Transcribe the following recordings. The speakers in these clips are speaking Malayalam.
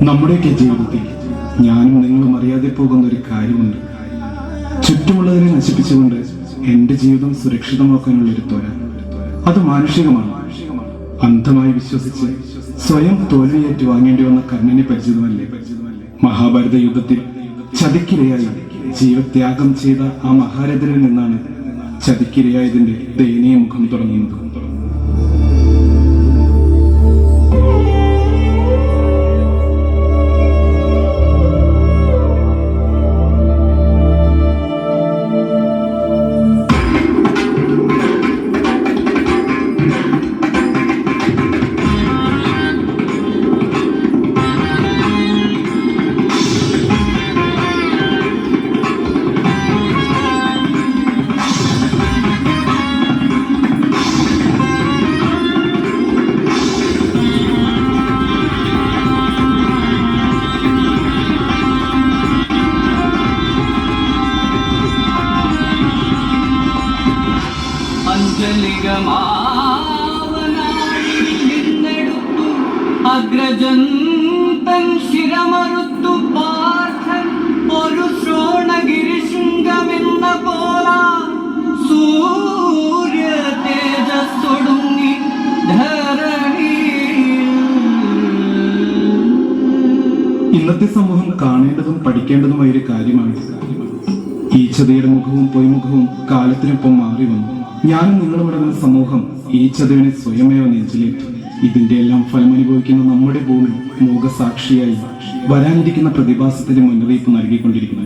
നമ്മുടെയൊക്കെ ജീവിതത്തിൽ ഞാനും നിങ്ങളും അറിയാതെ പോകുന്ന ഒരു കാര്യമുണ്ട്. ചുറ്റുമുള്ളതിനെ നശിപ്പിച്ചുകൊണ്ട് എന്റെ ജീവിതം സുരക്ഷിതമാക്കാനുള്ള ഒരു ത്വര. അത് മാനുഷികമാണ്. അന്ധമായി വിശ്വസിച്ച് സ്വയം തോൽവിയേറ്റ് വാങ്ങേണ്ടി വന്ന കർണനെ പരിചിതമല്ലേ? മഹാഭാരത യുദ്ധത്തിൽ ചതിക്കിരയായി ജീവത്യാഗം ചെയ്ത ആ മഹാരഥനിൽ നിന്നാണ് ചതിക്കിരയായതിന്റെ ദയനീയ മുഖം തുടങ്ങുന്നത്. അഗ്രജൻ തൻ ശിരമറുത്തു പാർത്ഥൻ ഒരു ശ്രോണഗിരിശൃംഗമെന്ന പോല സൂര്യ തേജസ്സൊടുങ്ങി ഇന്നത്തെ സമൂഹം കാണേണ്ടതും പഠിക്കേണ്ടതുമായ ഒരു കാര്യമാണ്. ഈച്ചതയുടെ മുഖവും പൊയ്മുഖവും കാലത്തിനൊപ്പം മാറി വന്നു. ഞാനും നിങ്ങളും അടങ്ങുന്ന സമൂഹം ഈച്ചതവിനെ സ്വയമേവ നെഞ്ചിലേറ്റു. ഇതിന്റെ എല്ലാം ഫലമനുഭവിക്കുന്ന നമ്മുടെ ഭൂമി മൂകസാക്ഷിയായി വരാനിരിക്കുന്ന പ്രതിഭാസത്തിന് മുന്നറിയിപ്പ് നൽകിക്കൊണ്ടിരിക്കുന്നു.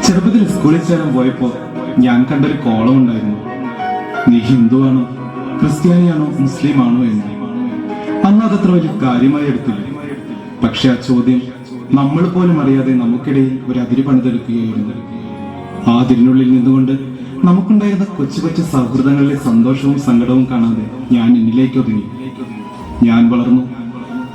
ചെറുപ്പത്തിൽ സ്കൂളിൽ ചേരാൻ പോയപ്പോ ഞാൻ കണ്ടൊരു കോളം ഉണ്ടായിരുന്നു. നീ ഹിന്ദുവാണോ, ക്രിസ്ത്യാനിയാണോ, മുസ്ലിം ആണോ എന്ന്. അന്ന് അതത്ര വലിയ കാര്യമായി എടുത്തില്ല. പക്ഷെ ആ ചോദ്യം നമ്മൾ പോലും അറിയാതെ നമുക്കിടയിൽ ഒരു അതിര് പണിതെടുക്കുകയായിരുന്നു. ആ അതിരിനുള്ളിൽ നിന്നുകൊണ്ട് നമുക്കുണ്ടായിരുന്ന കൊച്ചു കൊച്ചു സൗഹൃദങ്ങളിലെ സന്തോഷവും സങ്കടവും കാണാതെ ഞാൻ എന്നിലേക്ക് ഒതുങ്ങി. ഞാൻ വളർന്നു,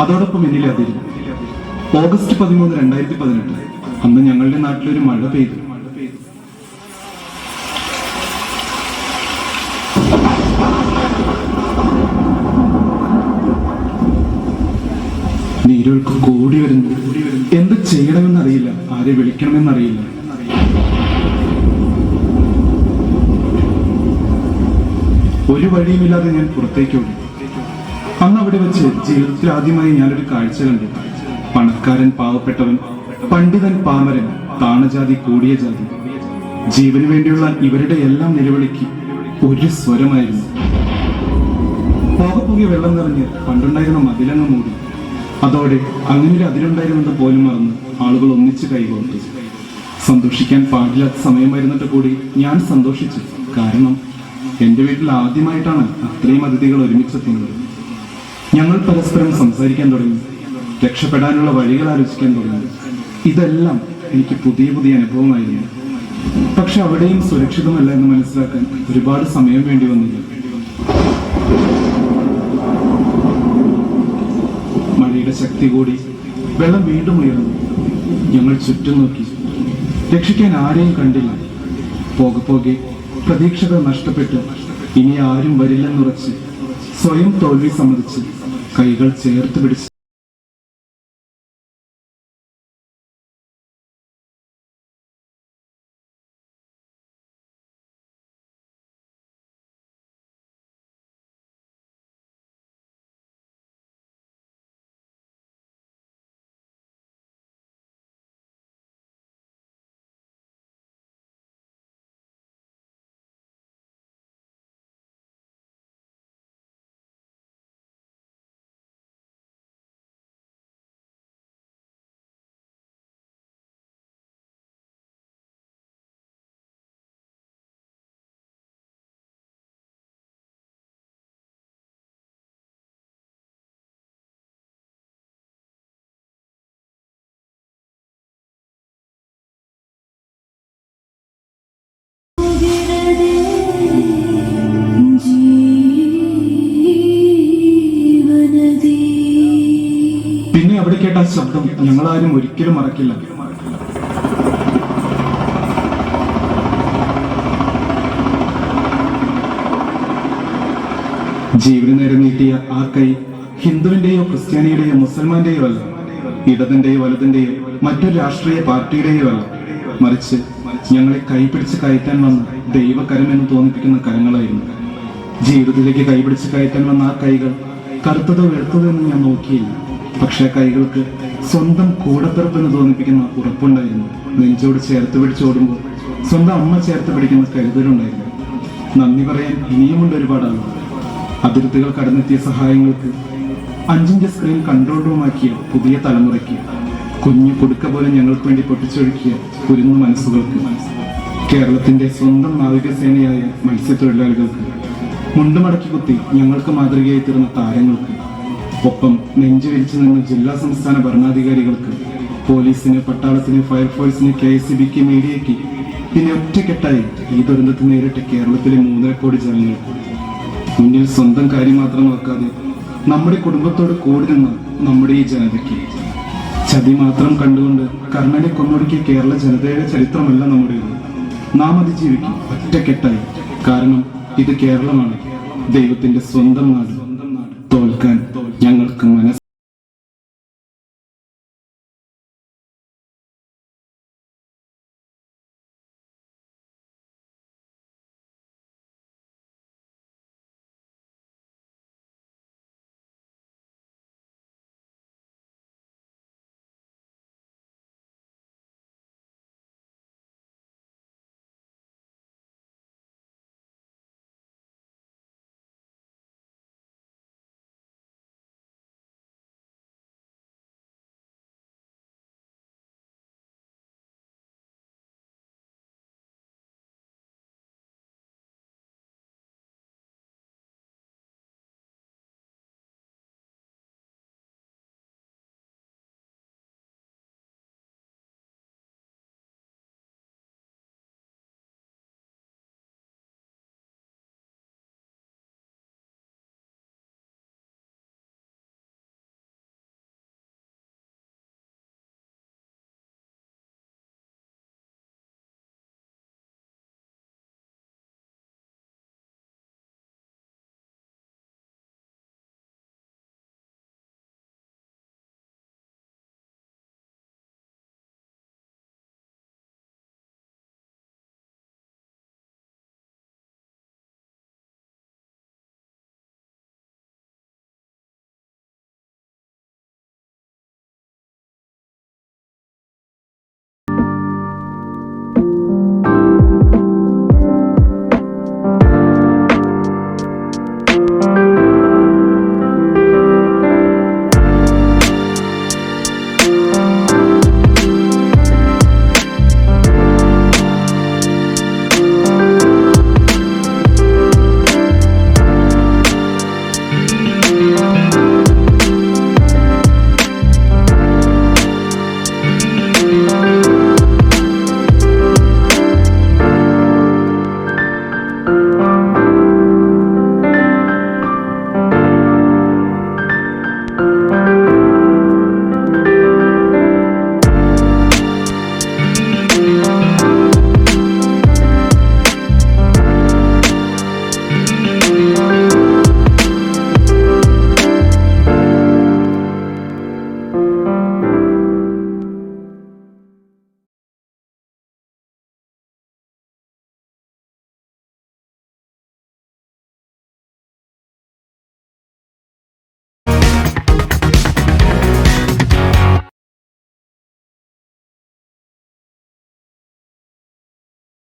അതോടൊപ്പം എന്നിലെ അതിരി. ഓഗസ്റ്റ് 13, 2018 അന്ന് ഞങ്ങളുടെ നാട്ടിലൊരു മഴ പെയ്തു. നീരൊഴുക്ക് കൂടി വരുന്നു. എന്ത് ചെയ്യണമെന്നറിയില്ല, ആരെ വിളിക്കണമെന്നറിയില്ല. ഒരു വഴിയുമില്ലാതെ ഞാൻ പുറത്തേക്ക് ഓടി. അന്ന് അവിടെ വെച്ച് ജീവിതത്തിൽ ആദ്യമായി ഞാനൊരു കാഴ്ച കണ്ടു. പണക്കാരൻ പാവപ്പെട്ടവൻ, പണ്ഡിതൻ പാമരൻ, താണജാതി കൂടിയ ജാതി, ജീവന് വേണ്ടിയുള്ള ഇവരുടെ എല്ലാം നിലവിളിക്ക് ഒരു സ്വരമായിരുന്നു. പോകപ്പുകിയ വെള്ളം നിറഞ്ഞ് പണ്ടുണ്ടായിരുന്ന മതിലങ്ങ് മൂടി. അതോടെ അങ്ങനൊരു അതിലുണ്ടായിരുന്നത് പോലും മറന്ന് ആളുകൾ ഒന്നിച്ച് കൈകോർത്തു. സന്തോഷിക്കാൻ പാടില്ലാത്ത സമയമായിരുന്നിട്ട് കൂടി ഞാൻ സന്തോഷിച്ചു. കാരണം എന്റെ വീട്ടിൽ ആദ്യമായിട്ടാണ് അത്രയും അതിഥികൾ ഒരുമിച്ചെത്തുന്നത്. ഞങ്ങൾ പരസ്പരം സംസാരിക്കാൻ തുടങ്ങി, രക്ഷപ്പെടാനുള്ള വഴികൾ ആലോചിക്കാൻ തുടങ്ങി. ഇതെല്ലാം എനിക്ക് പുതിയ പുതിയ അനുഭവമായിരുന്നു. പക്ഷെ അവിടെയും സുരക്ഷിതമല്ല എന്ന് മനസ്സിലാക്കാൻ ഒരുപാട് സമയം വേണ്ടി വന്നില്ല. തിരയുടെ ശക്തി കൂടി വെള്ളം വീണ്ടും ഉയർന്നു. ഞങ്ങൾ ചുറ്റും നോക്കി. രക്ഷിക്കാൻ ആരെയും കണ്ടില്ല. പോകെ പോകെ പ്രതീക്ഷകൾ നഷ്ടപ്പെട്ട് ഇനി ആരും വരില്ലെന്നുറച്ച് സ്വയം തോൽവി സമ്മതിച്ച് കൈകൾ ചേർത്ത് പിടിച്ച് പിന്നെ അവിടെ കേട്ട ആ ശബ്ദം ഞങ്ങളാരും ഒരിക്കലും മറക്കില്ല. ജീവന് നേരെ നീട്ടിയ ആ കൈ ഹിന്ദുവിന്റെയോ ക്രിസ്ത്യാനിയുടെയോ മുസൽമാന്റെയോ അല്ല, ഇടതിന്റെയോ വലതിന്റെയോ മറ്റൊരു രാഷ്ട്രീയ പാർട്ടിയുടെയോ അല്ല, മറിച്ച് ഞങ്ങളെ കൈപിടിച്ച് കയറ്റാൻ വന്ന ദൈവകരമെന്ന് തോന്നിപ്പിക്കുന്ന കരങ്ങളായിരുന്നു. ജീവിതത്തിലേക്ക് കൈപിടിച്ച് കയറ്റാൻ വന്ന ആ കൈകൾ കറുത്തതോ വെളുത്തതോ എന്ന് ഞാൻ നോക്കിയില്ല. പക്ഷെ ആ കൈകൾക്ക് സ്വന്തം കൂടപ്പിറപ്പെന്ന് തോന്നിപ്പിക്കുന്ന ഉറപ്പുണ്ടായിരുന്നു. നെഞ്ചോട് ചേർത്ത് പിടിച്ചോടുമ്പോൾ സ്വന്തം അമ്മ ചേർത്ത് പിടിക്കുന്ന കരുതലുണ്ടായിരുന്നു. നന്ദി പറയാൻ ഇനിയുമുണ്ട് ഒരുപാടാണ്. അതിർത്തികൾ കടന്നെത്തിയ സഹായങ്ങൾക്ക് 5-ഇഞ്ച് സ്ക്രീൻ കൺട്രോൾ റൂമാക്കിയ പുതിയ തലമുറയ്ക്ക്, കുഞ്ഞു കൊടുക്ക പോലെ ഞങ്ങൾക്ക് വേണ്ടി പൊട്ടിച്ചൊഴുക്കിയ കുരുന്നു മനസ്സുകൾക്ക്, കേരളത്തിന്റെ സ്വന്തം നാവികസേനയായ മത്സ്യത്തൊഴിലാളികൾക്ക്, മുണ്ടുമടക്കി കുത്തി ഞങ്ങൾക്ക് മാതൃകയായി തീർന്ന താരങ്ങൾക്ക്, ഒപ്പം നെഞ്ചു വിരിച്ചു നിന്ന ജില്ലാ സംസ്ഥാന ഭരണാധികാരികൾക്ക്, പോലീസിന്, പട്ടാളത്തിന്, ഫയർഫോഴ്സിന്, KSBക്ക്, മീഡിയയ്ക്ക്, പിന്നെ ഒറ്റക്കെട്ടായി ഈ ദുരന്തത്തെ നേരിട്ട് കേരളത്തിലെ 3.5 കോടി ജനങ്ങൾക്ക്, മുന്നിൽ സ്വന്തം കാര്യം മാത്രം നോക്കാതെ നമ്മുടെ കുടുംബത്തോട് കൂടി നിന്ന നമ്മുടെ ഈ ജനതയ്ക്ക്, ചതി മാത്രം കണ്ടുകൊണ്ട് കർണനെ കൊന്നൊടുക്കിയ കേരള ജനതയുടെ ചരിത്രമല്ല നമ്മുടേത്. നാം അതിജീവിക്കും ഒറ്റക്കെട്ടായി. കാരണം ഇത് കേരളമാണ്, ദൈവത്തിന്റെ സ്വന്തം നാട്.